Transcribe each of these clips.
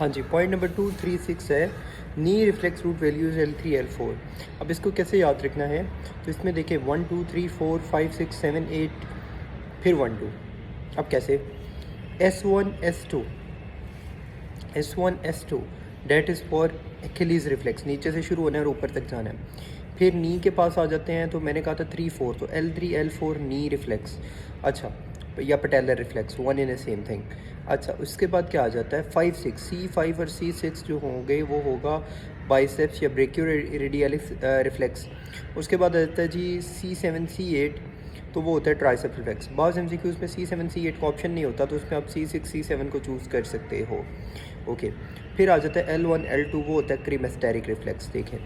हाँ जी, point number 236 है नी reflex root values L3 L4। अब इसको कैसे याद रखना है, तो इसमें देखिए 1 2 3 4 5 6 7 8 फिर 1 2। अब कैसे, S1 S2 S1 S2 that is for Achilles reflex, नीचे से शुरू होना है और ऊपर तक जाना है। फिर नी के पास आ जाते हैं, तो मैंने कहा था 3 4, तो L3 L4 नी रिफ्लेक्स। अच्छा, या patellar reflex, one in A same thing. अच्छा, उसके बाद क्या आ जाता है 5 6, C5 और C6 जो होंगे वो होगा बाइसेप्स या ब्रेकियोरेडियलिस रिफ्लेक्स। उसके बाद आ जाता है जी C7 C8, तो वो होता है ट्राइसेप रिफ्लेक्स। बाज़ MCQs में C7 C8 का ऑप्शन नहीं होता, तो उसमें आप C6 C7 को चूज़ कर सकते हो। ओके, फिर आ जाता है L1 L2, वो होता है क्रीमेस्टेरिक रिफ्लेक्स। देखें,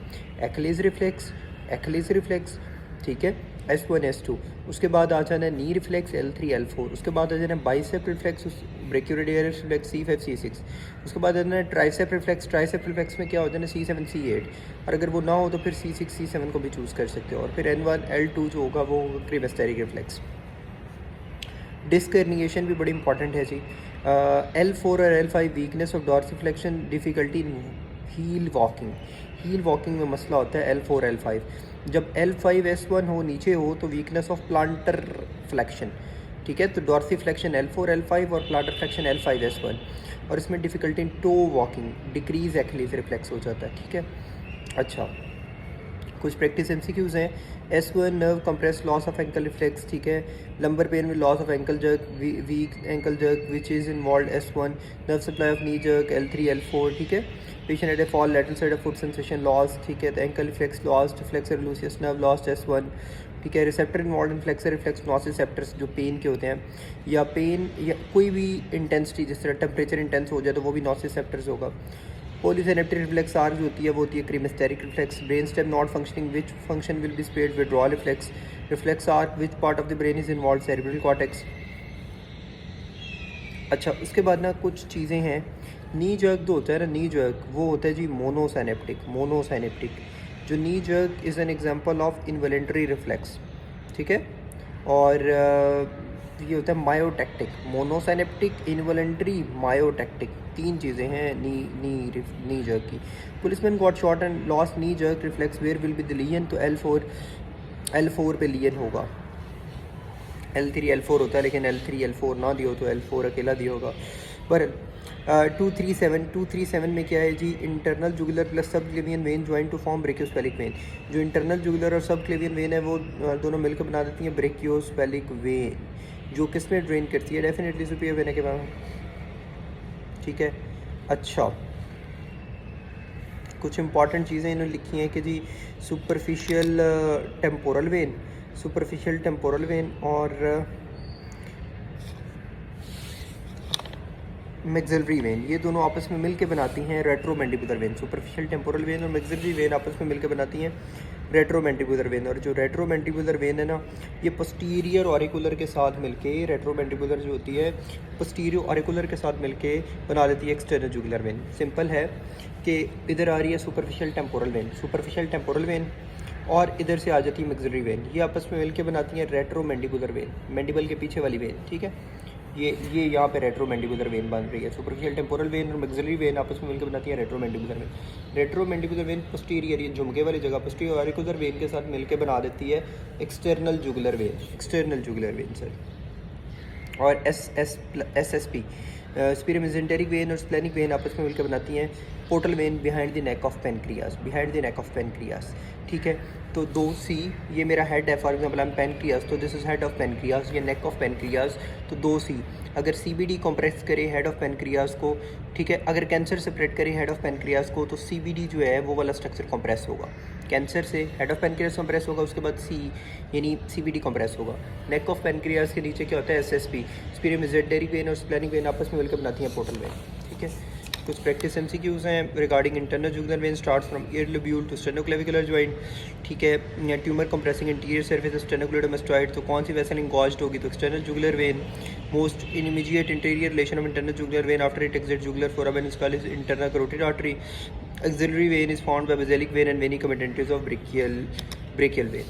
एक्हिलीज रिफ्लेक्स, ठीक है, S1 S2। उसके बाद आ जाना है नी रिफ्लेक्स L3 L4। उसके बाद आ जाना है bicep reflex, ब्रेकियोरेडियलिस reflex C5 C6। उसके बाद आ जाना है ट्राइसेप रिफ्लेक्स में क्या हो जाना है C7 C8, और अगर वो ना हो तो फिर C6 C7 को भी चूज़ कर सकते हो। और फिर N1 L2 जो होगा वो होगा क्रीमेस्टेरिक रिफ्लेक्स। डिस्क herniation भी बड़ी इंपॉर्टेंट है जी। L4 और L5 weakness of dorsiflexion, difficulty in heel walking में मसला होता है L4 L5। जब L5 S1 हो, नीचे हो, तो वीकनेस ऑफ प्लांटर फ्लेक्शन, ठीक है, तो डॉर्सिफ्लेक्शन L4 L5 और प्लांटर फ्लेक्शन L5 S1। और इसमें difficulty in toe walking, decrease Achilles reflex हो जाता है, ठीक है। अच्छा, कुछ प्रैक्टिस MCQs हैं। S1 nerve compress loss of ankle reflex, ठीक है। Lumbar pain with loss of ankle jerk, weak ankle jerk which is involve S1। Nerve supply of knee jerk L3 L4, ठीक है। Patient at a fall lateral side of foot sensation loss, ठीक है। Ankle reflex lost, flexor hallucis nerve lost S1, ठीक है। Receptor involve in flexor reflex nociceptors जो pain के होते हैं, या पेन या कोई भी इंटेंसिटी, जिस तरह टेम्परेचर इंटेंस हो जाए तो वो भी नॉसिसेप्टर्स होगा। पॉलीसिनेप्टिक रिफ्लेक्स आर जो होती है वो होती है cremasteric reflex. Brain stem not functioning, which function will be spared, withdrawal reflex. Reflex are, which part of the brain is involve, cerebral cortex. अच्छा, उसके बाद ना कुछ चीज़ें हैं। नी जर्क जो होता है ना, नी जर्क वो होता है जी मोनोसाइनेप्टिक। जो नी jerk is an example of involuntary reflex, ठीक है। और ये होता है मायोटैक्टिक, मोनोसाइनेप्टिक, इनवॉलेंटरी, मायोटैक्टिक, तीन चीज़ें हैं नी जर्क की। Policeman got shot and lost knee jerk reflex, where will be the lesion, तो L4 पे लियन होगा। L3 L4 होता है, लेकिन L3 L4 ना दियो तो L4 अकेला दिया होगा। पर 237 में क्या है जी, internal jugular plus subclavian vein join to form brachiocephalic vein. जो इंटरनल जुगुलर और सब क्लेवियन वेन है वो दोनों मिलकर बना देती हैं ब्रेकियोस्पेलिक वेन, जो किस में ड्रेन करती है, डेफिनेटली सुपीरियर वेन के बाद, ठीक है। अच्छा, कुछ इंपॉर्टेंट चीज़ें इन्होंने लिखी हैं कि जी सुपरफिशियल टेम्पोरल वेन और मैक्सिलरी वेन, ये दोनों आपस में मिलकर बनाती हैं रेट्रोमैंडिबुलर वेन। सुपरफिशियल टेम्पोरल वेन और मैक्सिलरी वेन आपस में मिलकर बनाती हैं रेट्रोमैंडिबुलर वेन। और जो रेट्रोमैंडिबुलर वेन है ना, ये पोस्टीरियर ऑरिकुलर के साथ मिलके, रेट्रोमैंडिबुलर जो होती है पोस्टीरियर ऑरिकुलर के साथ मिलके बना देती है एक्सटर्नल जुगुलर वेन। सिंपल है कि इधर आ रही है सुपरफिशियल टेम्पोरल वेन और इधर से आ जाती है मैक्सिलरी वेन, ये आपस में मिलके बनाती हैं रेट्रोमैंडिबुलर वेन, मैंडिबल के पीछे वाली वेन, ठीक है। ये यहाँ पे रेट्रोमैंडिबुलर वेन बन रही है। सुपरफिशियल टेम्पोरल वेन और मैक्सिलरी वेन आपस में मिलकर बनाती है रेट्रोमैंडिबुलर वेन। रेट्रोमैंडिबुलर वेन पोस्टीरियर, ये झुमके वाली जगह पोस्टीरियर ऑरिकुलर वेन के साथ मिलकर बना देती है एक्सटर्नल जुगुलर वेन सर। और SSP स्पीरियम मेसेंटेरिक वेन और स्प्लेनिक वेन आपस में मिलकर बनाती हैं portal vein behind the neck of pancreas, ठीक है। तो 2C, ये मेरा हेड है, for example I am pancreas, तो this is head of pancreas, ये नेक ऑफ पेनक्रियास, तो 2C। अगर CBD कॉम्प्रेस करे हेड ऑफ पेनक्रियास को, ठीक है, अगर कैंसर सेपरेट करे हेड ऑफ पेनक्रियास को, तो CBD जो है वो वाला स्ट्रक्चर कॉम्प्रेस होगा। कैंसर से हेड ऑफ पेनक्रियास कॉम्प्रेस होगा, उसके बाद यानी CBD कॉम्प्रेस होगा। नेक ऑफ पेनक्रियास के नीचे क्या होता है, SSP, स्पीरियम मेसेंटेरिक वेन और स्प्लेनिक वेन आपस में मिलकर बनाती हैं पोर्टल वेन, ठीक है। कुछ प्रैक्टिस MCQs हैं regarding internal jugular vein, starts from ear lobule to sternoclavicular joint, ठीक है। Tumour compressing interior surface of sternocleidomastoid, तो कौन सी वेसल इंगॉज्ड होगी, तो external jugular vein. Most immediate interior relation of internal jugular vein after it exit jugular foramen skull is internal carotid artery. Auxiliary vein is formed by basilic vein and venic committantes of brachial vein.